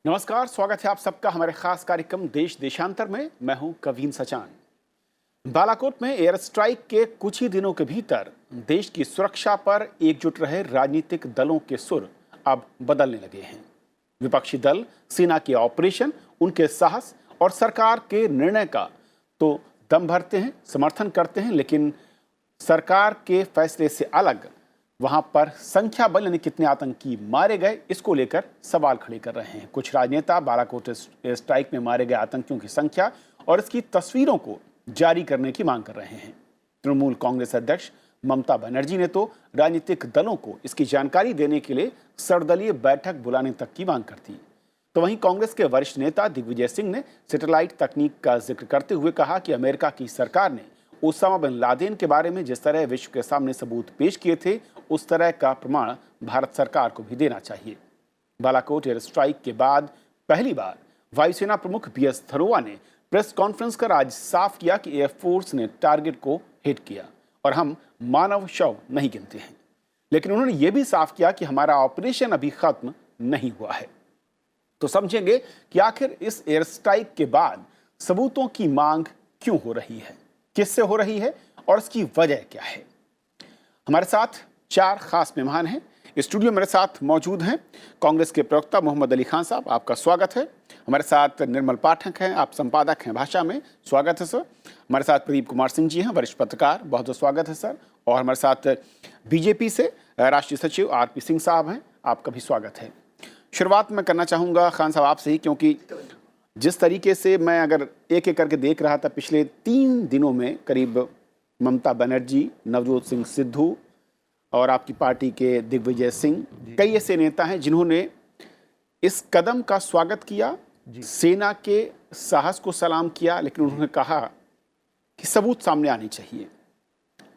नमस्कार, स्वागत है आप सबका हमारे खास कार्यक्रम देश देशांतर में। मैं हूं कवीन सचान। बालाकोट में एयर स्ट्राइक के कुछ ही दिनों के भीतर देश की सुरक्षा पर एकजुट रहे राजनीतिक दलों के सुर अब बदलने लगे हैं। विपक्षी दल सेना के ऑपरेशन, उनके साहस और सरकार के निर्णय का तो दम भरते हैं, समर्थन करते हैं, लेकिन सरकार के फैसले से अलग वहां पर संख्या बल यानी कितने आतंकी मारे गए, इसको लेकर सवाल खड़े कर रहे हैं। कुछ राजनेता बालाकोट एयर स्ट्राइक में मारे गए आतंकियों की संख्या और इसकी तस्वीरों को जारी करने की मांग कर रहे हैं। तृणमूल कांग्रेस अध्यक्ष ममता बनर्जी ने तो राजनीतिक दलों को इसकी जानकारी देने के लिए सर्वदलीय बैठक बुलाने तक की मांग कर दी। तो वहीं कांग्रेस के वरिष्ठ नेता दिग्विजय सिंह ने सैटेलाइट तकनीक का जिक्र करते हुए कहा कि अमेरिका की सरकार ने ओसामा बिन लादेन के बारे में जिस तरह विश्व के सामने सबूत पेश किए थे, उस तरह का प्रमाण भारत सरकार को भी देना चाहिए। बालाकोट एयर स्ट्राइक के बाद पहली बार वायुसेना प्रमुख बीएस धनोआ ने प्रेस कॉन्फ्रेंस कर आज साफ किया कि एयरफोर्स ने टारगेट को हिट किया और हम मानव शव नहीं गिनते हैं। लेकिन उन्होंने यह भी साफ किया कि हमारा ऑपरेशन अभी खत्म नहीं हुआ है। तो समझेंगे कि आखिर इस एयर स्ट्राइक के बाद सबूतों की मांग क्यों हो रही है, किससे हो रही है और इसकी वजह क्या है। हमारे साथ चार खास मेहमान हैं। स्टूडियो मेरे साथ मौजूद हैं कांग्रेस के प्रवक्ता मोहम्मद अली खान साहब, आपका स्वागत है। हमारे साथ निर्मल पाठक हैं, आप संपादक हैं भाषा में, स्वागत है सर। हमारे साथ प्रदीप कुमार सिंह जी हैं, वरिष्ठ पत्रकार, बहुत बहुत स्वागत है सर। और हमारे साथ बीजेपी से राष्ट्रीय सचिव आरपी सिंह साहब हैं, आपका भी स्वागत है। शुरुआत मैं करना चाहूँगा खान साहब आपसे ही, क्योंकि जिस तरीके से मैं अगर एक एक करके देख रहा था पिछले 3 दिनों में, करीब ममता बनर्जी, नवजोत सिंह सिद्धू और आपकी पार्टी के दिग्विजय सिंह, कई ऐसे नेता हैं जिन्होंने इस कदम का स्वागत किया, सेना के साहस को सलाम किया, लेकिन उन्होंने कहा कि सबूत सामने आने चाहिए।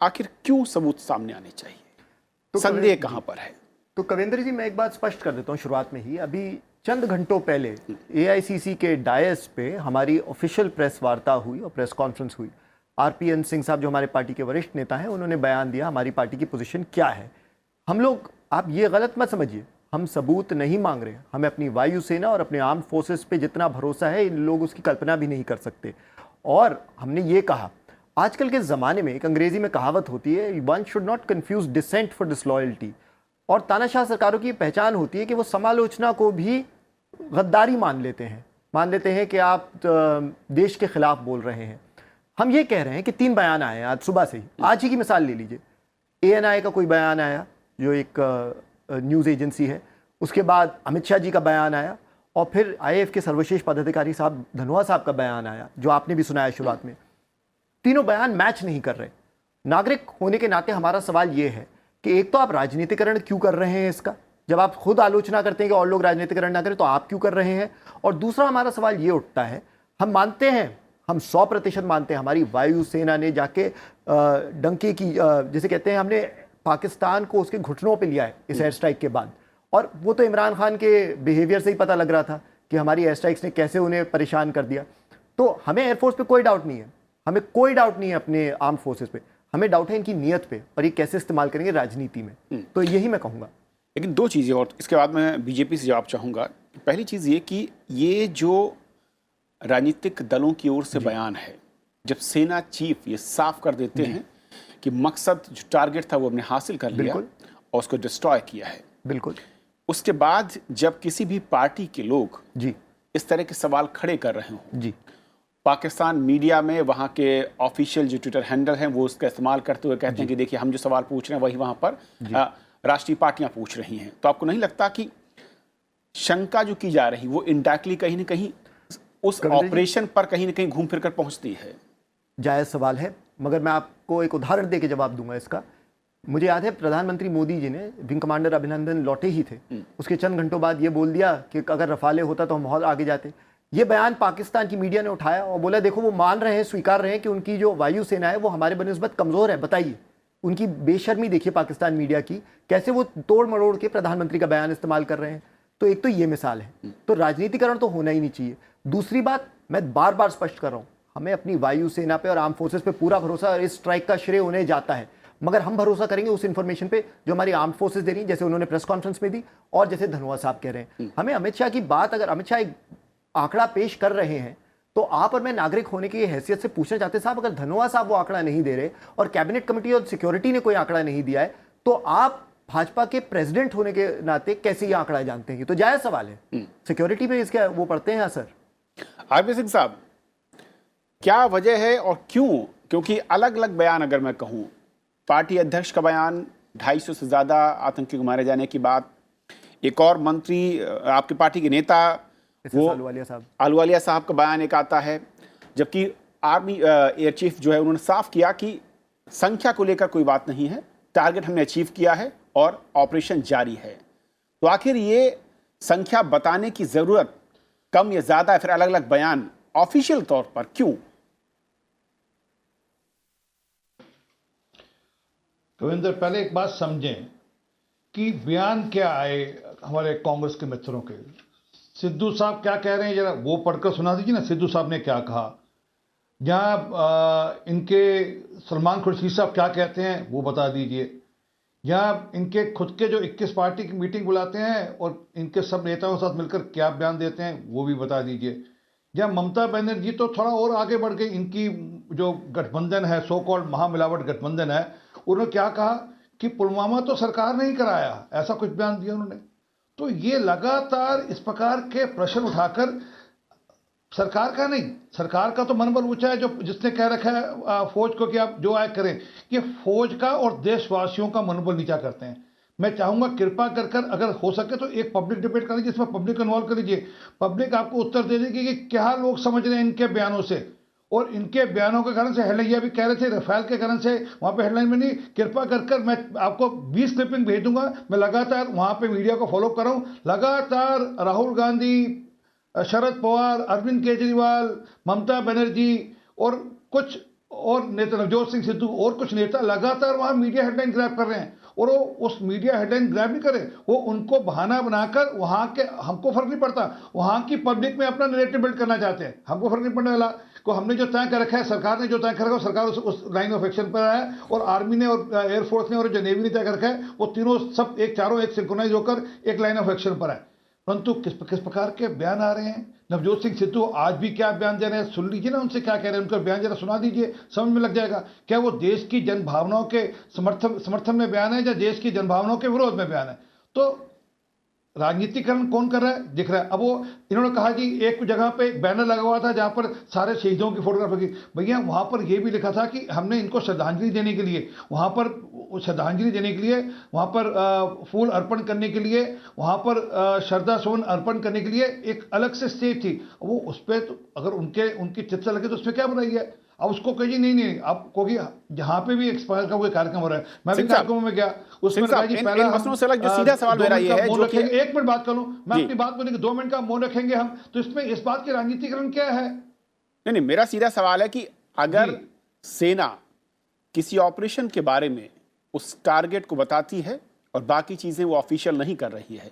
आखिर क्यों सबूत सामने आने चाहिए, तो संदेह कहां पर है? तो कविंद्र जी, मैं एक बात स्पष्ट कर देता हूं शुरुआत में ही। अभी चंद घंटों पहले एआईसीसी के डायस पे हमारी ऑफिशियल प्रेस वार्ता हुई और प्रेस कॉन्फ्रेंस हुई। आरपीएन सिंह साहब जो हमारे पार्टी के वरिष्ठ नेता हैं, उन्होंने बयान दिया हमारी पार्टी की पोजीशन क्या है। हम लोग, आप ये गलत मत समझिए, हम सबूत नहीं मांग रहे। हमें अपनी वायुसेना और अपने आर्म्ड फोर्सेस पे जितना भरोसा है, इन लोग उसकी कल्पना भी नहीं कर सकते। और हमने ये कहा, आजकल के ज़माने में एक अंग्रेजी में कहावत होती है, one should not confuse dissent for disloyalty. और तानाशाह सरकारों की पहचान होती है कि वो समालोचना को भी गद्दारी मान लेते हैं कि आप देश के खिलाफ बोल रहे हैं। हम ये कह रहे हैं कि 3 बयान आए हैं आज सुबह से ही। आज ही की मिसाल ले लीजिए, एएनआई का कोई बयान आया जो एक न्यूज़ एजेंसी है, उसके बाद अमित शाह जी का बयान आया, और फिर आईएएफ के सर्वश्रेष्ठ पदाधिकारी साहब धनोआ साहब का बयान आया, जो आपने भी सुनाया शुरुआत में। तीनों बयान मैच नहीं कर रहे। नागरिक होने के नाते हमारा सवाल ये है कि एक तो आप राजनीतिकरण क्यों कर रहे हैं इसका, जब आप खुद आलोचना करते हैं कि और लोग राजनीतिकरण ना करें तो आप क्यों कर रहे हैं। और दूसरा हमारा सवाल ये उठता है, हम मानते हैं, हम 100% मानते हैं, हमारी वायुसेना ने जाके डंके की, जैसे कहते हैं, हमने पाकिस्तान को उसके घुटनों पे लिया है इस एयर स्ट्राइक के बाद। और वो तो इमरान खान के बिहेवियर से ही पता लग रहा था कि हमारी एयर स्ट्राइक्स ने कैसे उन्हें परेशान कर दिया। तो हमें एयरफोर्स पे कोई डाउट नहीं है, हमें कोई डाउट नहीं है अपने आर्म फोर्सेस पे, हमें डाउट है इनकी नीयत पे और ये कैसे इस्तेमाल करेंगे राजनीति में। तो यही मैं कहूँगा। लेकिन 2 चीज़ें और इसके बाद मैं बीजेपी से जवाब चाहूँगा। पहली चीज़ ये कि ये जो राजनीतिक दलों की ओर से बयान है, जब सेना चीफ ये साफ कर देते हैं कि मकसद, जो टारगेट था वो हमने हासिल कर लिया और उसको डिस्ट्रॉय किया है, बिल्कुल, उसके बाद जब किसी भी पार्टी के लोग इस तरह के सवाल खड़े कर रहे हों, पाकिस्तान मीडिया में वहाँ के ऑफिशियल जो ट्विटर हैंडल हैं वो उसका इस्तेमाल करते हुए कहते हैं कि देखिए हम जो सवाल पूछ रहे हैं वही वहाँ पर राष्ट्रीय पार्टियां पूछ रही हैं। तो आपको नहीं लगता कि शंका जो की जा रही वो इनडायरेक्टली कहीं ना कहीं उस ऑपरेशन पर कहीं ना कहीं घूम फिर कर पहुंचती है? जायज़ सवाल है, मगर मैं आपको एक उदाहरण दे के जवाब दूंगा इसका। मुझे याद है प्रधानमंत्री मोदी जी ने, विंग कमांडर अभिनंदन लौटे ही थे, उसके चंद घंटों बाद ये बोल दिया कि अगर रफाले होता तो हम बहुत आगे जाते। ये बयान पाकिस्तान की मीडिया ने उठाया और बोला देखो वो मान रहे हैं, स्वीकार रहे हैं कि उनकी जो वायुसेना है वो हमारे बनिस्बत कमज़ोर है। बताइए उनकी बेशर्मी देखिए पाकिस्तान मीडिया की, कैसे वो तोड़ मरोड़ के प्रधानमंत्री का बयान इस्तेमाल कर रहे हैं। तो एक तो ये मिसाल है, तो राजनीतिकरण तो होना ही नहीं चाहिए। दूसरी बात, मैं बार बार स्पष्ट कर रहा हूँ, हमें अपनी वायुसेना पे और आर्म फोर्सेस पे पूरा भरोसा, और इस स्ट्राइक का श्रेय उन्हें जाता है। मगर हम भरोसा करेंगे उस इंफॉर्मेशन पे जो हमारी आर्म फोर्सेस दे रही हैं, जैसे उन्होंने प्रेस कॉन्फ्रेंस में दी और जैसे धनोआ साहब कह रहे हैं। हमें अमित शाह की बात, अगर अमित शाह एक आंकड़ा पेश कर रहे हैं तो आप और मैं नागरिक होने की हैसियत से पूछना चाहते हैं, साहब अगर धनोआ साहब वो आंकड़ा नहीं दे रहे और कैबिनेट कमेटी और सिक्योरिटी ने कोई आंकड़ा नहीं दिया है, तो आप भाजपा के प्रेसिडेंट होने के नाते कैसे ये आंकड़ा जानते हैं? तो जायज सवाल है, सिक्योरिटी पे इसका वो पढ़ते हैं असर। आरपी सिंह साहब, क्या वजह है और क्यों? क्योंकि अलग अलग बयान अगर मैं कहूं, पार्टी अध्यक्ष का बयान 250 से ज्यादा आतंकियों को मारे जाने की बात, एक और मंत्री आपकी पार्टी के नेता वो आलूवालिया साहब का बयान एक आता है, जबकि आर्मी एयर चीफ जो है उन्होंने साफ किया कि संख्या को लेकर कोई बात नहीं है, टारगेट हमने अचीव किया है और ऑपरेशन जारी है। तो आखिर ये संख्या बताने की जरूरत कम या ज्यादा है, फिर अलग अलग बयान ऑफिशियल तौर पर क्यों? कविंदर, पहले एक बात समझें कि बयान क्या आए हमारे कांग्रेस के मित्रों के। सिद्धू साहब क्या कह रहे हैं जरा वो पढ़कर सुना दीजिए ना। सिद्धू साहब ने क्या कहा, जहां इनके सलमान खुर्शीद साहब क्या कहते हैं वो बता दीजिए, यहाँ इनके खुद के जो 21 पार्टी की मीटिंग बुलाते हैं और इनके सब नेताओं के साथ मिलकर क्या बयान देते हैं वो भी बता दीजिए। या ममता बनर्जी तो थोड़ा और आगे बढ़ गई, इनकी जो गठबंधन है, सो कॉल्ड महामिलावट गठबंधन है, उन्होंने क्या कहा कि पुलवामा तो सरकार ने ही कराया, ऐसा कुछ बयान दिया उन्होंने। तो ये लगातार इस प्रकार के प्रश्न उठाकर, सरकार का नहीं, सरकार का तो मनोबल ऊंचा है, जो जिसने कह रखा है फौज को कि आप जो आए करें, ये फौज का और देशवासियों का मनोबल नीचा करते हैं। मैं चाहूंगा कृपा कर कर अगर हो सके तो एक पब्लिक डिबेट कर लीजिए, इसमें पब्लिक इन्वॉल्व कर लीजिए। पब्लिक आपको उत्तर दे देगी कि क्या लोग समझ रहे हैं इनके बयानों से, और इनके बयानों के कारण से हेडलाइन, ये भी कह रहे थे रफाल के कारण से वहां पे हेडलाइन में नहीं, कृपा कर कर मैं आपको 20 क्लिपिंग भेज दूंगा। मैं लगातार वहां पे मीडिया को फॉलो कर रहा हूं, लगातार राहुल गांधी, शरद पवार, अरविंद केजरीवाल, ममता बनर्जी और कुछ और नेता, नवजोत सिंह सिद्धू और कुछ नेता लगातार वहां मीडिया हेडलाइन ग्रैब कर रहे हैं। और वो उस मीडिया हेडलाइन ग्रैब नहीं करे, वो उनको बहाना बनाकर वहां के, हमको फर्क नहीं पड़ता, वहां की पब्लिक में अपना नैरेटिव बिल्ड करना चाहते हैं, हमको फर्क नहीं पड़ने वाला। को हमने जो तय कर रखा है, सरकार ने जो तय कर रखा है, सरकार उस लाइन ऑफ एक्शन पर है, और आर्मी ने और एयरफोर्स ने और जो नेवी ने तय कर रखा है, वो तीनों सब चारों एक सिंक्रोनाइज होकर एक लाइन ऑफ एक्शन पर है। परंतु किस प्रकार के बयान आ रहे हैं। नवजोत सिंह सिद्धू आज भी क्या बयान दे रहे हैं, सुन लीजिए ना उनसे क्या कह रहे हैं, उनका बयान जरा सुना दीजिए, समझ में लग जाएगा। क्या वो देश की जनभावनाओं के समर्थन में बयान है या देश की जनभावनाओं के विरोध में बयान है? तो राजनीतिकरण कौन कर रहा है दिख रहा है। अब वो इन्होंने कहा कि एक जगह पे बैनर लगा हुआ था जहां पर सारे शहीदों की फोटोग्राफ लगी, भैया वहां पर यह भी लिखा था कि हमने इनको श्रद्धांजलि देने के लिए, वहां पर श्रद्धांजलि देने के लिए, वहां पर फूल अर्पण करने के लिए, वहां पर श्रद्धा सुमन अर्पण करने के लिए एक अलग से स्टेज थी। वो उस पर तो अगर उनकी चित्र लगे तो उसमें क्या बुराई है? अब उसको कहिए नहीं आप कहोगे जहां पे भी एक्सपायर का कोई कार्यक्रम हो रहा है, मैं भी कार्यक्रमों में गया, उसमें इन मसलों से अलग जो सीधा सवाल मेरा ये है, जो कि एक मिनट बात कर लूं मैं, अपनी बात बोलने के 2 मिनट का मौन रखेंगे हम, तो इसमें इस बात की राजनीतिकरण क्या है? नहीं, मेरा सीधा सवाल है कि अगर सेना किसी ऑपरेशन के बारे में उस टारगेट को बताती है और बाकी चीजें वो ऑफिशियल नहीं कर रही है,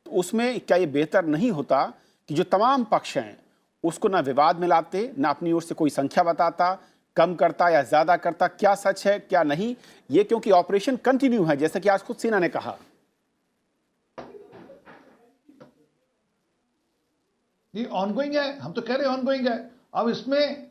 तो उसमें क्या ये बेहतर नहीं होता कि जो तमाम पक्ष हैं उसको ना विवाद में लाते, ना अपनी ओर से कोई संख्या बताता, कम करता या ज्यादा करता, क्या सच है क्या नहीं, ये क्योंकि ऑपरेशन कंटिन्यू है, जैसा कि आज खुद सेना ने कहा। ये ऑनगोइंग है, हम तो कह रहे हैं ऑनगोइंग है। अब इसमें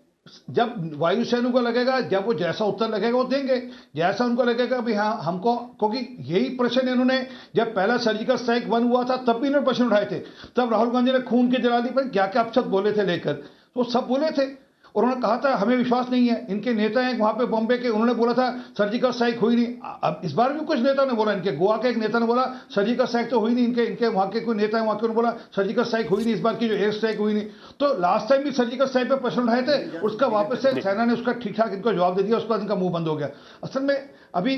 जब वायुसेना को लगेगा, जब वो जैसा उत्तर लगेगा वो देंगे, जैसा उनको लगेगा भी हाँ हमको, क्योंकि यही प्रश्न इन्होंने जब पहला सर्जिकल स्ट्राइक 1 हुआ था तब भी इन्होंने प्रश्न उठाए थे। तब राहुल गांधी ने खून की जलाली पर क्या क्या अपशब्द बोले थे लेकर, तो सब बोले थे, और उन्होंने कहा था हमें विश्वास नहीं है। इनके नेता हैं वहां पे बॉम्बे के, उन्होंने बोला था सर्जिकल स्ट्राइक हुई नहीं। अब इस बार भी कुछ नेता ने बोला, इनके गोवा के एक नेता ने बोला सर्जिकल स्ट्राइक तो हुई नहीं, इनके वहां के कोई नेता है वहां के, उन्होंने बोला सर्जिकल स्ट्राइक हुई नहीं, इस बार की जो एयर स्ट्राइक हुई नहीं। तो लास्ट टाइम भी सर्जिकल स्ट्राइक पे प्रश्न उठाए थे, उसका वापस से सेना ने उसका ठीक ठाक इनको जवाब दे दिया, उसके बाद इनका मुंह बंद हो गया। असल में अभी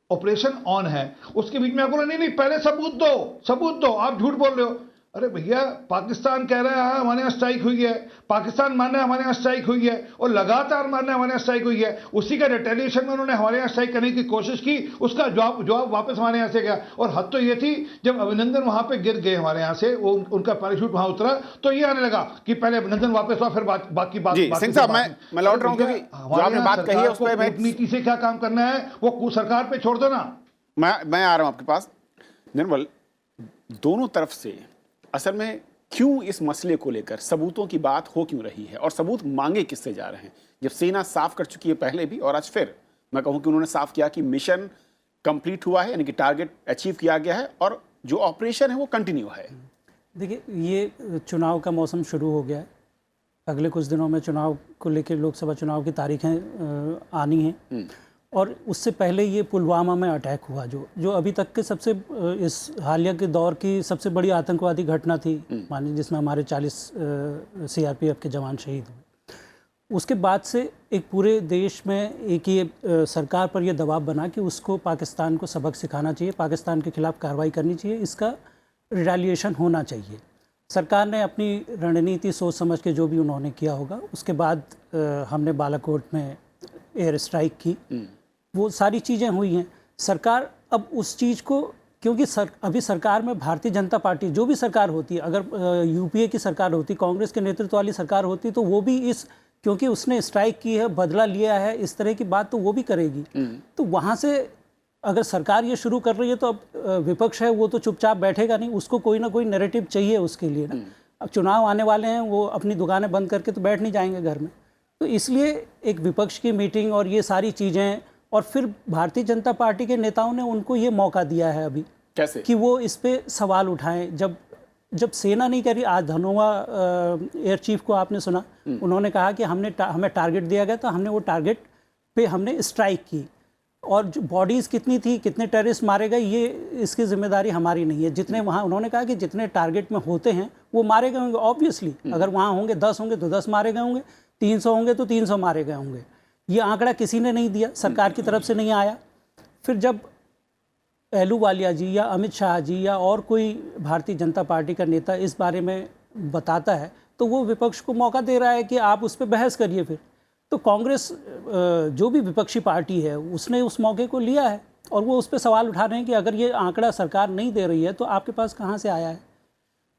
ऑपरेशन ऑन है, उसके बीच में आप बोला नहीं पहले सबूत दो, आप झूठ बोल रहे हो। अरे भैया, पाकिस्तान कह रहा है हमारे यहाँ स्ट्राइक हुई है, पाकिस्तान मान रहा है हमारे यहाँ स्ट्राइक हुई है, और लगातार मान रहा है हमारे यहाँ स्ट्राइक हुई है। उसी का रिटेलिएशन में उन्होंने हमारे यहाँ स्ट्राइक करने की कोशिश की, उसका जवाब वापस हमारे यहाँ से गया। और हद तो ये थी, जब अभिनंदन वहां पे गिर गए हमारे यहाँ से, वो उनका पैराशूट वहां उतरा, तो ये आने लगा कि पहले अभिनंदन वापस हुआ, फिर बाकी बात। सिंह साहब, मैं लौट रहा हूँ क्योंकि जो आपने बात कही है उस पर कूटनीति से क्या काम करना है वो सरकार पे छोड़ दो ना। मैं आ रहा हूं आपके पास। निर्मल, दोनों तरफ से असल में क्यों इस मसले को लेकर सबूतों की बात हो क्यों रही है, और सबूत मांगे किससे जा रहे हैं? जब सेना साफ कर चुकी है पहले भी, और आज फिर मैं कहूं कि उन्होंने साफ किया कि मिशन कंप्लीट हुआ है, यानी कि टारगेट अचीव किया गया है, और जो ऑपरेशन है वो कंटिन्यू है। देखिए, ये चुनाव का मौसम शुरू हो गया है। अगले कुछ दिनों में चुनाव को लेकर, लोकसभा चुनाव की तारीखें आनी हैं, और उससे पहले ये पुलवामा में अटैक हुआ, जो अभी तक के सबसे इस हालिया के दौर की सबसे बड़ी आतंकवादी घटना थी, मानिए, जिसमें हमारे 40 सीआरपीएफ के जवान शहीद हुए। उसके बाद से एक पूरे देश में एक ये सरकार पर यह दबाव बना कि उसको पाकिस्तान को सबक सिखाना चाहिए, पाकिस्तान के खिलाफ कार्रवाई करनी चाहिए, इसका रिटेलिएशन होना चाहिए। सरकार ने अपनी रणनीति सोच समझ के जो भी उन्होंने किया होगा, उसके बाद हमने बालाकोट में एयर स्ट्राइक की, वो सारी चीज़ें हुई हैं। सरकार अब उस चीज़ को, क्योंकि अभी सरकार में भारतीय जनता पार्टी, जो भी सरकार होती है, अगर यूपीए की सरकार होती, कांग्रेस के नेतृत्व वाली सरकार होती, तो वो भी क्योंकि उसने स्ट्राइक की है, बदला लिया है, इस तरह की बात तो वो भी करेगी। तो वहाँ से अगर सरकार ये शुरू कर रही है, तो अब विपक्ष है वो तो चुपचाप बैठेगा नहीं, उसको कोई ना कोई नैरेटिव चाहिए उसके लिए ना। अब चुनाव आने वाले हैं, वो अपनी दुकानें बंद करके तो बैठ नहीं जाएंगे घर में। तो इसलिए एक विपक्ष की मीटिंग और ये सारी चीज़ें, और फिर भारतीय जनता पार्टी के नेताओं ने उनको ये मौका दिया है अभी, कैसे कि वो इस पे सवाल उठाएं। जब सेना नहीं करी, आज धनोआ एयर चीफ को आपने सुना, उन्होंने कहा कि हमें टारगेट दिया गया था, हमने वो टारगेट पे हमने स्ट्राइक की, और जो बॉडीज़ कितनी थी, कितने टेररिस्ट मारे गए, ये इसकी जिम्मेदारी हमारी नहीं है। जितने वहाँ, उन्होंने कहा कि जितने टारगेट में होते हैं वो मारे गए होंगे, ऑब्वियसली। अगर वहाँ होंगे 10 होंगे तो 10 मारे गए होंगे, 300 होंगे तो 300 मारे गए होंगे। ये आंकड़ा किसी ने नहीं दिया, सरकार की तरफ से नहीं आया। फिर जब अहलूवालिया जी या अमित शाह जी या और कोई भारतीय जनता पार्टी का नेता इस बारे में बताता है, तो वो विपक्ष को मौका दे रहा है कि आप उस पर बहस करिए। फिर तो कांग्रेस, जो भी विपक्षी पार्टी है, उसने उस मौके को लिया है, और वो उस पर सवाल उठा रहे हैं कि अगर ये आंकड़ा सरकार नहीं दे रही है तो आपके पास कहाँ से आया है।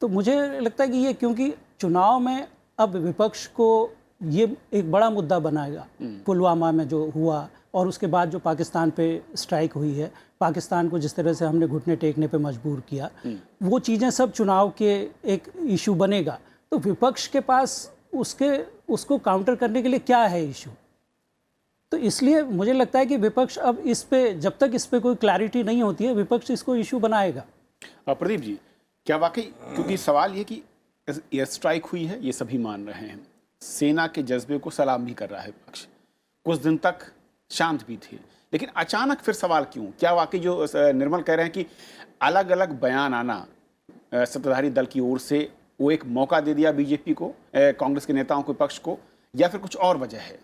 तो मुझे लगता है कि ये, क्योंकि चुनाव में अब विपक्ष को ये एक बड़ा मुद्दा बनाएगा, पुलवामा में जो हुआ, और उसके बाद जो पाकिस्तान पे स्ट्राइक हुई है, पाकिस्तान को जिस तरह से हमने घुटने टेकने पे मजबूर किया, वो चीज़ें सब चुनाव के एक इशू बनेगा। तो विपक्ष के पास उसको काउंटर करने के लिए क्या है इशू? तो इसलिए मुझे लगता है कि विपक्ष अब इस पे, जब तक इस पे कोई क्लैरिटी नहीं होती है, विपक्ष इसको इशू बनाएगा। प्रदीप जी, क्या वाकई, क्योंकि सवाल ये कि एयर स्ट्राइक हुई है, ये सभी मान रहे हैं, सेना के जज्बे को सलाम भी कर रहा है पक्ष, कुछ दिन तक शांत भी थे, लेकिन अचानक फिर सवाल क्यों? क्या वाकई जो निर्मल कह रहे हैं कि अलग अलग बयान आना सत्ताधारी दल की ओर से, वो एक मौका दे दिया बीजेपी को, कांग्रेस के नेताओं को, पक्ष को, या फिर कुछ और वजह है?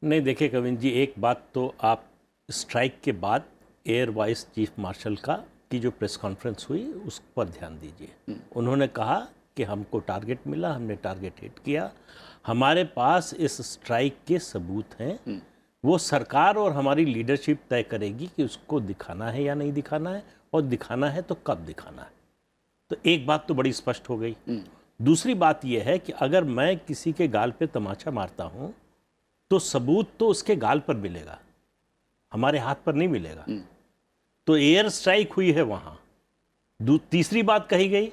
नहीं, देखिए कविन जी, एक बात तो आप स्ट्राइक के बाद एयर वाइस चीफ मार्शल की जो प्रेस कॉन्फ्रेंस हुई उस पर ध्यान दीजिए। उन्होंने कहा कि हमको टारगेट मिला, हमने टारगेट हिट किया, हमारे पास इस स्ट्राइक के सबूत हैं, वो सरकार और हमारी लीडरशिप तय करेगी कि उसको दिखाना है या नहीं दिखाना है, और दिखाना है तो कब दिखाना है। तो एक बात तो बड़ी स्पष्ट हो गई। दूसरी बात यह है कि अगर मैं किसी के गाल पे तमाचा मारता हूं तो सबूत तो उसके गाल पर मिलेगा, हमारे हाथ पर नहीं मिलेगा। तो एयर स्ट्राइक हुई है वहां। तीसरी बात कही गई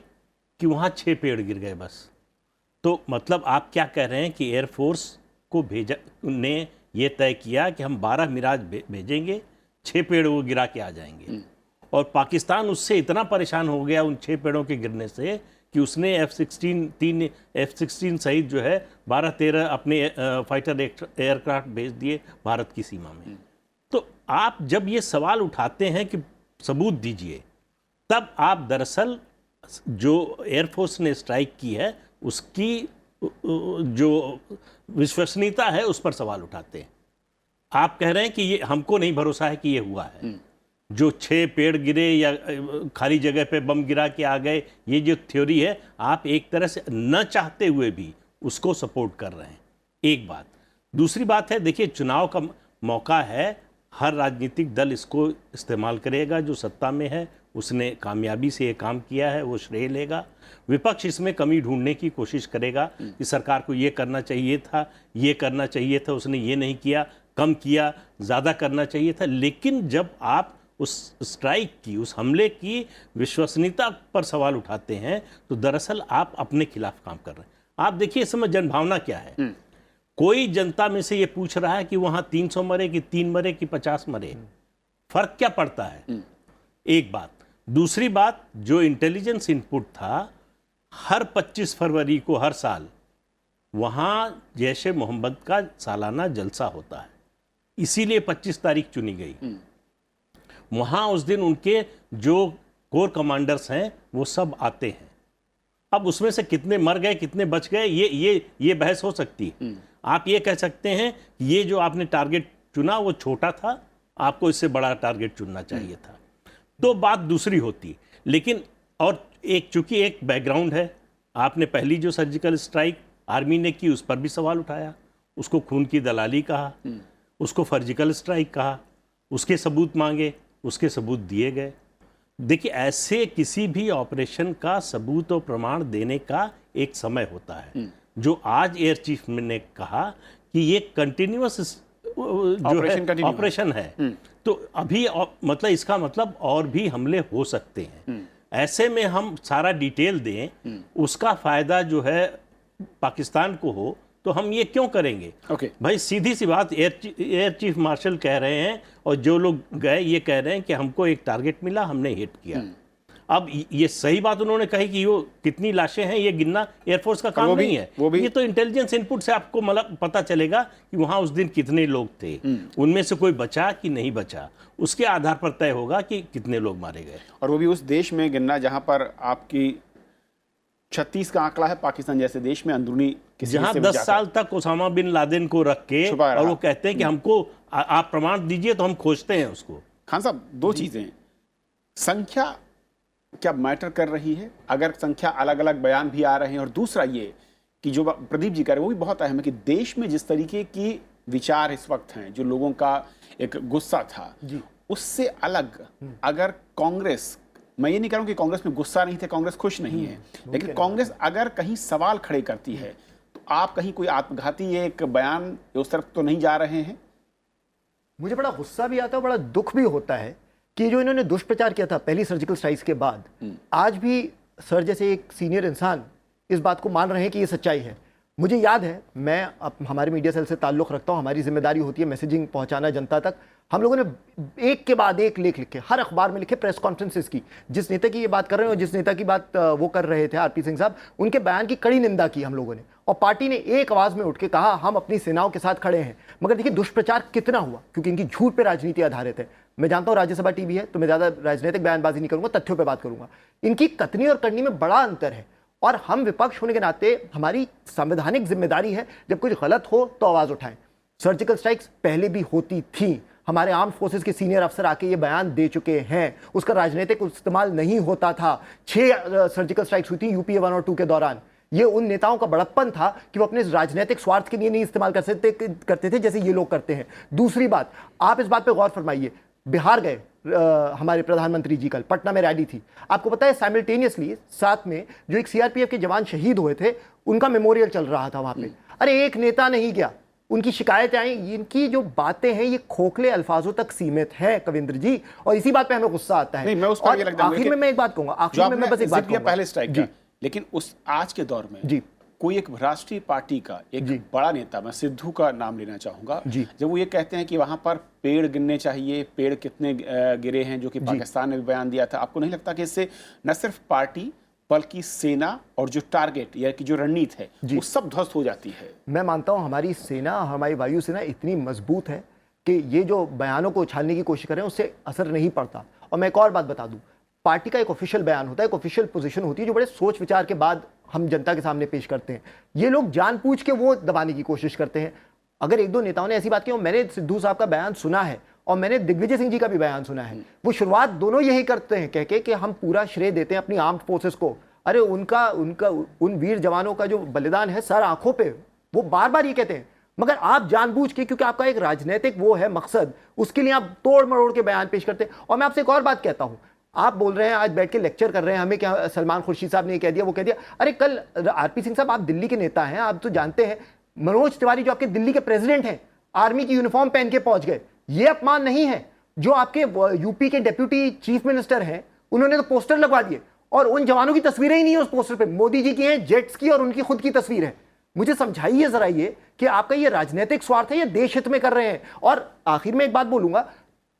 कि वहां 6 पेड़ गिर गए बस। तो मतलब आप क्या कह रहे हैं कि एयरफोर्स को ने ये तय किया कि हम 12 मिराज भेजेंगे, 6 पेड़ वो गिरा के आ जाएंगे, और पाकिस्तान उससे इतना परेशान हो गया उन 6 पेड़ों के गिरने से कि उसने तीन F-16 सहित जो है 12-13 अपने फाइटर एयरक्राफ्ट भेज दिए भारत की सीमा में। तो आप जब ये सवाल उठाते हैं कि सबूत दीजिए, तब आप दरअसल जो एयरफोर्स ने स्ट्राइक की है उसकी जो विश्वसनीयता है उस पर सवाल उठाते हैं। आप कह रहे हैं कि ये हमको नहीं भरोसा है कि ये हुआ है, जो 6 पेड़ गिरे या खाली जगह पे बम गिरा के आ गए, ये जो थ्योरी है, आप एक तरह से न चाहते हुए भी उसको सपोर्ट कर रहे हैं। एक बात। दूसरी बात है, देखिए चुनाव का मौका है, हर राजनीतिक दल इसको इस्तेमाल करेगा। जो सत्ता में है उसने कामयाबी से ये काम किया है, वो श्रेय लेगा। विपक्ष इसमें कमी ढूंढने की कोशिश करेगा कि सरकार को ये करना चाहिए था, ये करना चाहिए था, उसने ये नहीं किया, कम किया, ज़्यादा करना चाहिए था। लेकिन जब आप उस स्ट्राइक की, उस हमले की विश्वसनीयता पर सवाल उठाते हैं तो दरअसल आप अपने खिलाफ काम कर रहे हैं। आप देखिए इस समय जनभावना क्या है। कोई जनता में से ये पूछ रहा है कि वहां 300 मरे कि 3 मरे कि 50 मरे, फर्क क्या पड़ता है? एक बात। दूसरी बात, जो इंटेलिजेंस इनपुट था, हर 25 फरवरी को हर साल वहां जैश ए मोहम्मद का सालाना जलसा होता है, इसीलिए 25 तारीख चुनी गई। वहां उस दिन उनके जो कोर कमांडर्स हैं वो सब आते हैं। अब उसमें से कितने मर गए, कितने बच गए, ये बहस हो सकती है। आप ये कह सकते हैं कि ये जो आपने टारगेट चुना वो छोटा था, आपको इससे बड़ा टारगेट चुनना चाहिए था, तो बात दूसरी होती। लेकिन और एक, चूंकि एक बैकग्राउंड है, आपने पहली जो सर्जिकल स्ट्राइक आर्मी ने की उस पर भी सवाल उठाया, उसको खून की दलाली कहा, उसको सर्जिकल स्ट्राइक कहा, उसके सबूत मांगे, उसके सबूत दिए गए। देखिए, ऐसे किसी भी ऑपरेशन का सबूत और प्रमाण देने का एक समय होता है। जो आज एयर चीफ ने कहा कि ये कंटिन्यूअस जो है ऑपरेशन है, तो अभी मतलब इसका मतलब और भी हमले हो सकते हैं। ऐसे में हम सारा डिटेल दें, उसका फायदा जो है पाकिस्तान को हो, तो हम ये क्यों करेंगे? भाई सीधी सी बात, एयर चीफ मार्शल कह रहे हैं और जो लोग गए ये कह रहे हैं कि हमको एक टारगेट मिला, हमने हिट किया। अब ये सही बात उन्होंने कही कि वो कितनी लाशें हैं ये गिनना एयरफोर्स का काम नहीं है। ये तो इंटेलिजेंस इनपुट से आपको मतलब पता चलेगा कि वहां उस दिन कितने लोग थे, उनमें से कोई बचा कि नहीं बचा, उसके आधार पर तय होगा कि कितने लोग मारे गए। और वो भी उस देश में गिनना जहां पर आपकी 36 का आंकड़ा है, पाकिस्तान जैसे देश में अंदरूनी जहां 10 साल तक ओसामा बिन लादेन को रख के और वो कहते हैं कि हमको आप प्रमाण दीजिए तो हम खोजते हैं उसको। खान साहब, दो चीजें, संख्या क्या मैटर कर रही है? अगर संख्या अलग अलग बयान भी आ रहे हैं, और दूसरा ये कि जो प्रदीप जी कह रहे हैं वो भी बहुत अहम है कि देश में जिस तरीके की विचार इस वक्त हैं, जो लोगों का एक गुस्सा था, उससे अलग अगर कांग्रेस, मैं ये नहीं कह रहा हूं कि कांग्रेस में गुस्सा नहीं थे, कांग्रेस खुश नहीं है, लेकिन कांग्रेस अगर कहीं सवाल खड़े करती है तो आप कहीं कोई आत्मघाती एक बयान उस तरफ तो नहीं जा रहे हैं? मुझे बड़ा गुस्सा भी आता है, बड़ा दुख भी होता है कि जो इन्होंने दुष्प्रचार किया था पहली सर्जिकल स्ट्राइक के बाद, आज भी सर जैसे एक सीनियर इंसान इस बात को मान रहे हैं कि ये सच्चाई है। मुझे याद है, मैं हमारे मीडिया सेल से ताल्लुक़ रखता हूँ, हमारी जिम्मेदारी होती है मैसेजिंग पहुँचाना जनता तक। हम लोगों ने एक के बाद एक लेख लिखे, हर अखबार में लिखे, प्रेस कॉन्फ्रेंसेस की, जिस नेता की ये बात कर रहे हैं और जिस नेता की बात वो कर रहे थे आरपी सिंह साहब, उनके बयान की कड़ी निंदा की हम लोगों ने, और पार्टी ने एक आवाज़ में उठ के कहा हम अपनी सेनाओं के साथ खड़े हैं। मगर देखिए दुष्प्रचार कितना हुआ, क्योंकि इनकी झूठ पे राजनीति आधारित है। मैं जानता हूँ राज्यसभा टीवी है तो मैं ज़्यादा राजनीतिक बयानबाजी नहीं करूँगा, तथ्यों पर बात करूँगा। इनकी कथनी और करनी में बड़ा अंतर है, और हम विपक्ष होने के नाते हमारी संवैधानिक जिम्मेदारी है जब कुछ गलत हो तो आवाज़ उठाएं। सर्जिकल स्ट्राइक्स पहले भी होती थी, हमारे आर्म फोर्सेस के सीनियर अफसर आके ये बयान दे चुके हैं, उसका राजनीतिक इस्तेमाल नहीं होता था। 6 सर्जिकल स्ट्राइक्स हुई थी यूपीए 1 और 2 के दौरान। ये उन नेताओं का बड़प्पन था कि वो अपने राजनीतिक स्वार्थ के लिए नहीं इस्तेमाल करते थे जैसे ये लोग करते हैं। दूसरी बात, आप इस बात पे गौर फरमाइए, बिहार गए हमारे प्रधानमंत्री जी, कल पटना में रैली थी, आपको पता है साइमल्टेनियसली साथ में जो एक सीआरपीएफ के जवान शहीद हुए थे उनका मेमोरियल चल रहा था वहां पे। अरे एक नेता नहीं गया, उनकी शिकायतें आई, इनकी जो बातें हैं ये खोखले अल्फाजों तक सीमित है कविंद्र जी, और इसी बात पे हमें गुस्सा आता है। आखिर में मैं एक बात कहूंगा, आखिर में मैं बस एक बात कहूंगा, पहले स्ट्राइक किया, लेकिन उस आज के दौर में जी कोई एक राष्ट्रीय पार्टी का एक बड़ा नेता, मैं सिद्धू का नाम लेना चाहूंगा, जब वो ये कहते हैं कि वहां पर पेड़ गिनने चाहिए, पेड़ कितने गिरे हैं, जो कि पाकिस्तान ने भी बयान दिया था, आपको नहीं लगता कि इससे न सिर्फ पार्टी बल्कि सेना और जो टारगेट या कि जो रणनीति है वो सब ध्वस्त हो जाती है? मैं मानता हूं हमारी सेना, हमारी वायुसेना इतनी मजबूत है कि ये जो बयानों को उछालने की कोशिश कर रहे हैं उससे असर नहीं पड़ता। और मैं एक और बात बता दूं, पार्टी का एक ऑफिशियल बयान होता है, एक ऑफिशियल पोजीशन होती है जो बड़े सोच विचार के बाद हम जनता के सामने पेश करते हैं। ये लोग जानबूझ के वो दबाने की कोशिश करते हैं। अगर एक दो नेताओं ने ऐसी बात की, और मैंने सिद्धू साहब का बयान सुना है और मैंने दिग्विजय सिंह जी का भी बयान सुना है, वो शुरुआत दोनों यही करते हैं कह के कि हम पूरा श्रेय देते हैं अपनी आर्म्ड फोर्सेस को। अरे उन वीर जवानों का जो बलिदान है सर आंखों पे, वो बार बार ये कहते हैं, मगर आप जानबूझ के, क्योंकि आपका एक राजनीतिक वो है मकसद, उसके लिए आप तोड़ मरोड़ के बयान पेश करते हैं। और मैं आपसे एक और बात कहता हूं, आप बोल रहे हैं आज बैठ के लेक्चर कर रहे हैं हमें, क्या सलमान खुर्शीद साहब ने ये कह दिया वो कह दिया। अरे कल आरपी सिंह साहब, आप दिल्ली के नेता हैं, आप तो जानते हैं मनोज तिवारी जो आपके दिल्ली के प्रेसिडेंट हैं, आर्मी की यूनिफॉर्म पहन के पहुंच गए। ये अपमान नहीं है? जो आपके यूपी के डिप्यूटी चीफ मिनिस्टर हैं, उन्होंने तो पोस्टर लगवा दिए और उन जवानों की तस्वीरें ही नहीं है उस पोस्टर पे, मोदी जी की हैं, जेट्स की और उनकी खुद की तस्वीर है। मुझे समझाइए जरा ये कि आपका ये राजनीतिक स्वार्थ है या देश हित में कर रहे हैं। और आखिर में एक बात बोलूंगा,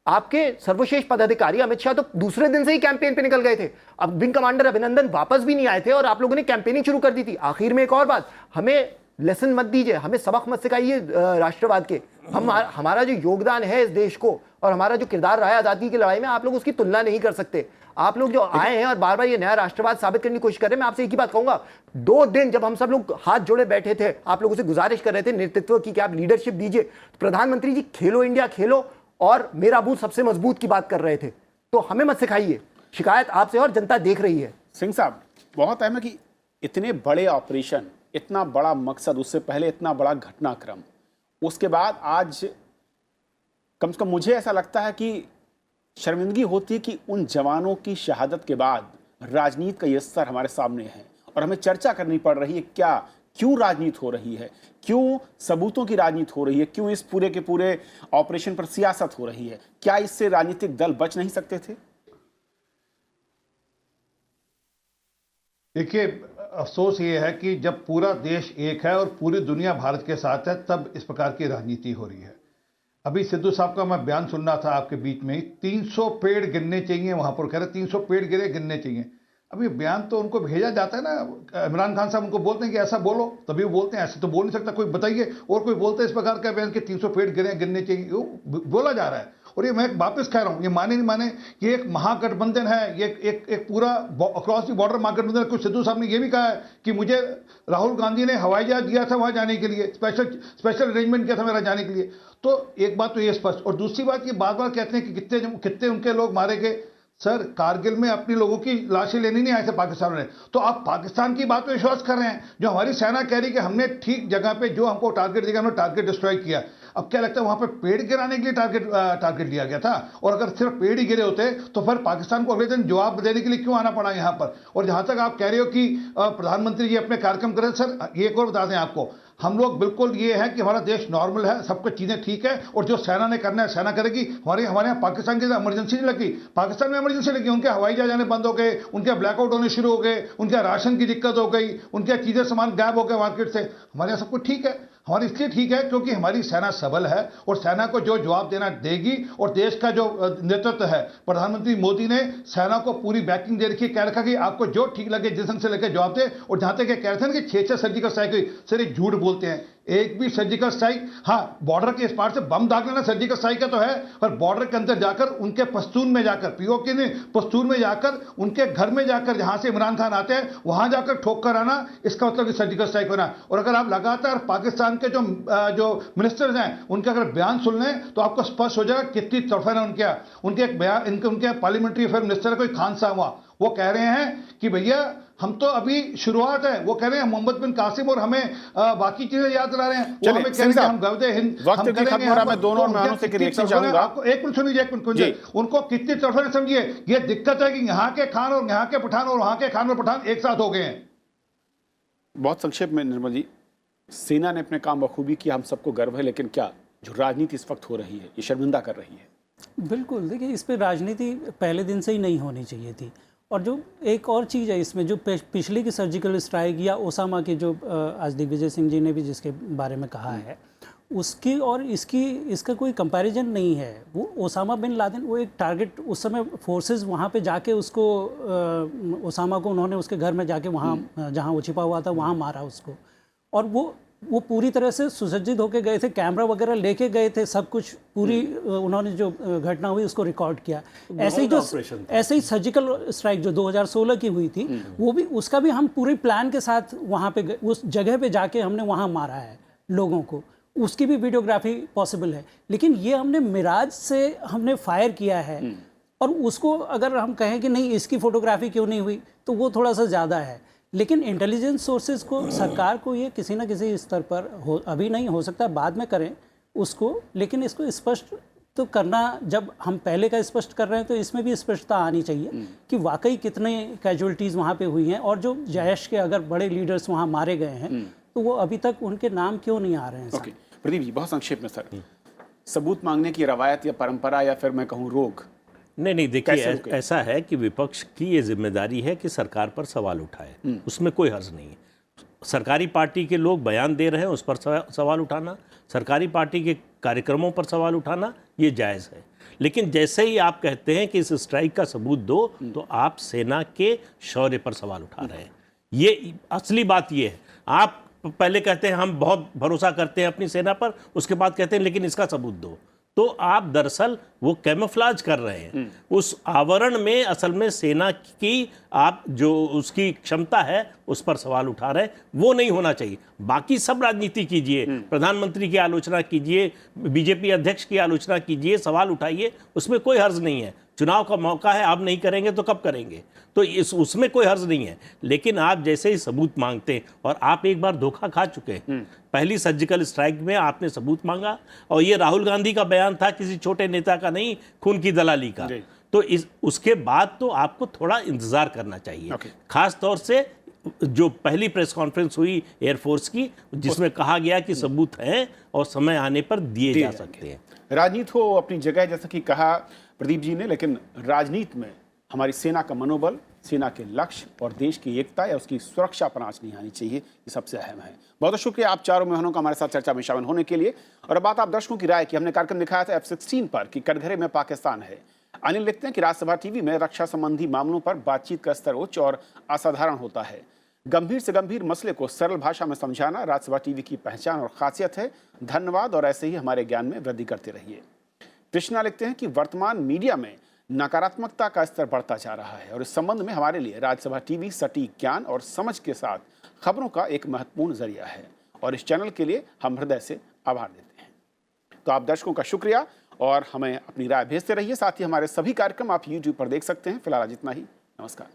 आपके सर्वश्रेष्ठ पदाधिकारी अमित शाह तो दूसरे दिन से ही कैंपेन पे निकल गए थे। अब विंग कमांडर अभिनंदन वापस भी नहीं आए थे और आप लोगों ने कैंपेनिंग शुरू कर दी थी। आखिर में एक और बात, हमें लेसन मत दीजिए, हमें सबक मत सिखाइए राष्ट्रवाद के। हमारा जो योगदान है इस देश को और हमारा जो किरदार रहा है आजादी की लड़ाई में, आप लोग उसकी तुलना नहीं कर सकते। आप लोग जो आए हैं और बार बार ये नया राष्ट्रवाद साबित करने की कोशिश कर रहे हैं, मैं आपसे एक ही बात कहूंगा, 2 दिन जब हम सब लोग हाथ जोड़े बैठे थे, आप लोगों से गुजारिश कर रहे थे नेतृत्व की कि आप लीडरशिप दीजिए, तो प्रधानमंत्री जी खेलो इंडिया खेलो और मेरा बूथ सबसे मजबूत की बात कर रहे थे। तो हमें मत सिखाइए, शिकायत आपसे और जनता देख रही है। सिंह साहब, बहुत अहम है कि इतने बड़े ऑपरेशन, इतना बड़ा मकसद, उससे पहले इतना बड़ा घटनाक्रम, उसके बाद आज कम से कम मुझे ऐसा लगता है कि शर्मिंदगी होती है कि उन जवानों की शहादत के बाद राजनीति का ये स्तर हमारे सामने है और हमें चर्चा करनी पड़ रही है क्यों राजनीति हो रही है, क्यों सबूतों की राजनीति हो रही है, क्यों इस पूरे के पूरे ऑपरेशन पर सियासत हो रही है। क्या इससे राजनीतिक दल बच नहीं सकते थे? देखिए, अफसोस ये है कि जब पूरा देश एक है और पूरी दुनिया भारत के साथ है, तब इस प्रकार की राजनीति हो रही है। अभी सिद्धू साहब का मैं बयान सुन रहा था आपके बीच में, 300 पेड़ गिनने चाहिए, वहां पर कह रहे 300 पेड़ गिनने चाहिए। अब ये बयान तो उनको भेजा जाता है ना, इमरान खान साहब उनको बोलते हैं कि ऐसा बोलो, तभी वो बोलते हैं, ऐसे तो बोल नहीं सकता कोई, बताइए। और कोई बोलते हैं इस प्रकार का बयान कि 300 पेड़ गिनने चाहिए, बोला जा रहा है। और ये मैं वापस कह रहा हूं, ये माने नहीं माने, ये एक महागठबंधन है, ये एक पूरा अक्रॉस द बॉर्डर महागठबंधन। कुछ सिद्धू साहब ने ये भी कहा है कि मुझे राहुल गांधी ने हवाई जहाज दिया था वहां जाने के लिए, स्पेशल अरेंजमेंट किया था मेरा जाने के लिए। तो एक बात तो ये स्पष्ट, और दूसरी बात ये बार बार कहते हैं कि कितने उनके लोग मारे गए। सर, कारगिल में अपनी लोगों की लाशें लेनी नहीं आए थे पाकिस्तान में, तो आप पाकिस्तान की बात पर विश्वास कर रहे हैं। जो हमारी सेना कह रही कि हमने ठीक जगह पे जो हमको टारगेट दिया, हमने टारगेट डिस्ट्रॉय किया। अब क्या लगता है वहां पे पेड़ गिराने के लिए टारगेट लिया गया था? और अगर सिर्फ पेड़ ही गिरे होते तो फिर पाकिस्तान को अगले दिन जवाब देने के लिए क्यों आना पड़ा यहां पर? और जहां तक आप कह रहे हो कि प्रधानमंत्री जी अपने कार्यक्रम करें, सर ये एक और बता दें आपको, हम लोग बिल्कुल ये है कि हमारा देश नॉर्मल है, सब कुछ चीजें ठीक है, और जो सेना ने करना है सेना करेगी। हमारे यहाँ पाकिस्तान की इमरजेंसी नहीं लगी, पाकिस्तान में इमरजेंसी लगी, उनके हवाई जहाज आने बंद हो गए, उनके ब्लैकआउट होने शुरू हो गए, उनके राशन की दिक्कत हो गई, उनके चीजें सामान गायब हो गए मार्केट से। हमारे यहाँ सब कुछ ठीक है। हमारी इसलिए ठीक है क्योंकि हमारी सेना सबल है और सेना को जो जवाब देना देगी। और देश का जो नेतृत्व है, प्रधानमंत्री मोदी ने सेना को पूरी बैकिंग दे रखी, कह रखा कि आपको जो ठीक लगे जिस ढंग से लेकर जवाब दे। और जहां तक कह रहे थे कि 6 सर्जिकल स्ट्राइक हुई, सर एक झूठ बोलते हैं, एक भी सर्जिकल स्ट्राइक, हाँ बॉर्डर के इस पार से बम दाग लेना सर्जिकल स्ट्राइक का तो है, पर बॉर्डर के अंदर जाकर उनके पश्तून में जाकर, पीओके ने पश्तून में जाकर, उनके घर में जाकर, जहां से इमरान खान आते हैं वहां जाकर ठोक कर आना, इसका मतलब सर्जिकल स्ट्राइक होना। और अगर आप लगातार पाकिस्तान के जो मिनिस्टर्स हैं उनके अगर बयान सुन लें तो आपको स्पष्ट हो जाएगा कितनी तड़फन है उनके एक बयान। उनके पार्लियामेंट्री अफेयर मिनिस्टर कोई खान साहब, वो कह रहे हैं कि भैया हम तो अभी शुरुआत है। वो कह रहे हैं मोहम्मद बिन कासिम और हमें बाकी चीजें याद दिला रहे हैं। वो हमें कह रहे हैं कि हम गवदे हिंद वक्त की खत्म हो रहा है, मैं दोनों मेहमानों से रिएक्शन चाहूंगा। आपको एक मिनट सुनिए, एक मिनट। उनको कितनी तड़फन समझिए। ये दिक्कत है कि यहाँ के खान और यहाँ के पठान और वहां के खान और पठान एक साथ हो गए हैं। बहुत संक्षेप में निर्मल जी, सेना ने अपने काम बखूबी किया, हम सबको गर्व है, लेकिन क्या जो राजनीति इस वक्त हो रही है ये शर्मिंदा कर रही है? बिल्कुल, देखिए इस पे राजनीति पहले दिन से ही नहीं होनी चाहिए थी। और जो एक और चीज़ है इसमें, जो पिछले की सर्जिकल स्ट्राइक या ओसामा की जो आज दिग्विजय सिंह जी ने भी जिसके बारे में कहा है, उसकी और इसका कोई कंपैरिजन नहीं है। वो ओसामा बिन लादेन, वो एक टारगेट, उस समय फोर्सेस वहाँ पे जाके उसको ओसामा को उन्होंने उसके घर में जाके वहाँ जहाँ वो छिपा हुआ था वहाँ मारा उसको। और वो पूरी तरह से सुसज्जित होके गए थे, कैमरा वगैरह लेके गए थे, सब कुछ पूरी उन्होंने जो घटना हुई उसको रिकॉर्ड किया। ऐसे ही सर्जिकल स्ट्राइक जो 2016 की हुई थी, वो भी, उसका भी हम पूरे प्लान के साथ वहाँ पे उस जगह पे जाके हमने वहाँ मारा है लोगों को। उसकी भी वीडियोग्राफी पॉसिबल है। लेकिन ये हमने मिराज से हमने फायर किया है और उसको अगर हम कहें कि नहीं इसकी फोटोग्राफी क्यों नहीं हुई तो वो थोड़ा सा ज़्यादा है। लेकिन इंटेलिजेंस सोर्सेज को, सरकार को ये किसी ना किसी स्तर पर अभी नहीं हो सकता बाद में करें उसको, लेकिन इसको स्पष्ट तो करना, जब हम पहले का स्पष्ट कर रहे हैं तो इसमें भी स्पष्टता आनी चाहिए कि वाकई कितने कैजुअलिटीज़ वहाँ पे हुई हैं और जो जैश के अगर बड़े लीडर्स वहाँ मारे गए हैं तो वो अभी तक उनके नाम क्यों नहीं आ रहे हैं। ओके प्रदीप जी, बहुत संक्षेप में सर, सबूत मांगने की रवायत या परंपरा या फिर मैं कहूँ रोग? नहीं देखिए, ऐसा है कि विपक्ष की ये जिम्मेदारी है कि सरकार पर सवाल उठाए, उसमें कोई हर्ज नहीं है। सरकारी पार्टी के लोग बयान दे रहे हैं, उस पर सवाल उठाना, सरकारी पार्टी के कार्यक्रमों पर सवाल उठाना ये जायज़ है। लेकिन जैसे ही आप कहते हैं कि इस स्ट्राइक का सबूत दो, तो आप सेना के शौर्य पर सवाल उठा रहे हैं। ये असली बात ये है। आप पहले कहते हैं हम बहुत भरोसा करते हैं अपनी सेना पर, उसके बाद कहते हैं लेकिन इसका सबूत दो, तो आप दरअसल वो कैमोफ्लेज कर रहे हैं। उस आवरण में असल में सेना की आप जो उसकी क्षमता है उस पर सवाल उठा रहे हैं, वो नहीं होना चाहिए। बाकी सब राजनीति कीजिए, प्रधानमंत्री की आलोचना कीजिए, बीजेपी अध्यक्ष की आलोचना कीजिए, सवाल उठाइए, उसमें कोई हर्ज नहीं है। चुनाव का मौका है, आप नहीं करेंगे तो कब करेंगे, तो उसमें कोई हर्ज नहीं है। लेकिन आप जैसे ही सबूत मांगते हैं, और आप एक बार धोखा खा चुके हैं, पहली सर्जिकल स्ट्राइक में आपने सबूत मांगा और ये राहुल गांधी का बयान था, किसी छोटे नेता का नहीं, खून की दलाली का। तो उसके बाद तो आपको थोड़ा इंतजार करना चाहिए। खास तौर से जो पहली प्रेस कॉन्फ्रेंस हुई एयरफोर्स की, जिसमें कहा गया कि सबूत हैं और समय आने पर दिए जा सकते हैं। राजनीति हो अपनी जगह, जैसा कि कहा प्रदीप जी ने, लेकिन राजनीति में हमारी सेना का मनोबल, सेना के लक्ष्य और देश की एकता या उसकी सुरक्षा पर आंच नहीं आनी चाहिए, ये सबसे अहम है। बहुत बहुत शुक्रिया आप चारों मेहमानों का हमारे साथ चर्चा में शामिल होने के लिए। और अब बात आप दर्शकों की राय की। हमने कार्यक्रम दिखाया था F-16 पर कि कटघरे में पाकिस्तान है। अनिल लिखते हैं कि राज्यसभा टीवी में रक्षा संबंधी मामलों पर बातचीत का स्तर उच्च और असाधारण होता है। गंभीर से गंभीर मसले को सरल भाषा में समझाना राज्यसभा टीवी की पहचान और खासियत है। धन्यवाद और ऐसे ही हमारे ज्ञान में वृद्धि करते रहिए। कृष्णा लिखते हैं कि वर्तमान मीडिया में नकारात्मकता का स्तर बढ़ता जा रहा है और इस संबंध में हमारे लिए राज्यसभा टीवी सटीक ज्ञान और समझ के साथ खबरों का एक महत्वपूर्ण जरिया है और इस चैनल के लिए हम हृदय से आभार देते हैं। तो आप दर्शकों का शुक्रिया और हमें अपनी राय भेजते रहिए। साथ ही हमारे सभी कार्यक्रम आप YouTube पर देख सकते हैं। फिलहाल आज इतना ही। नमस्कार।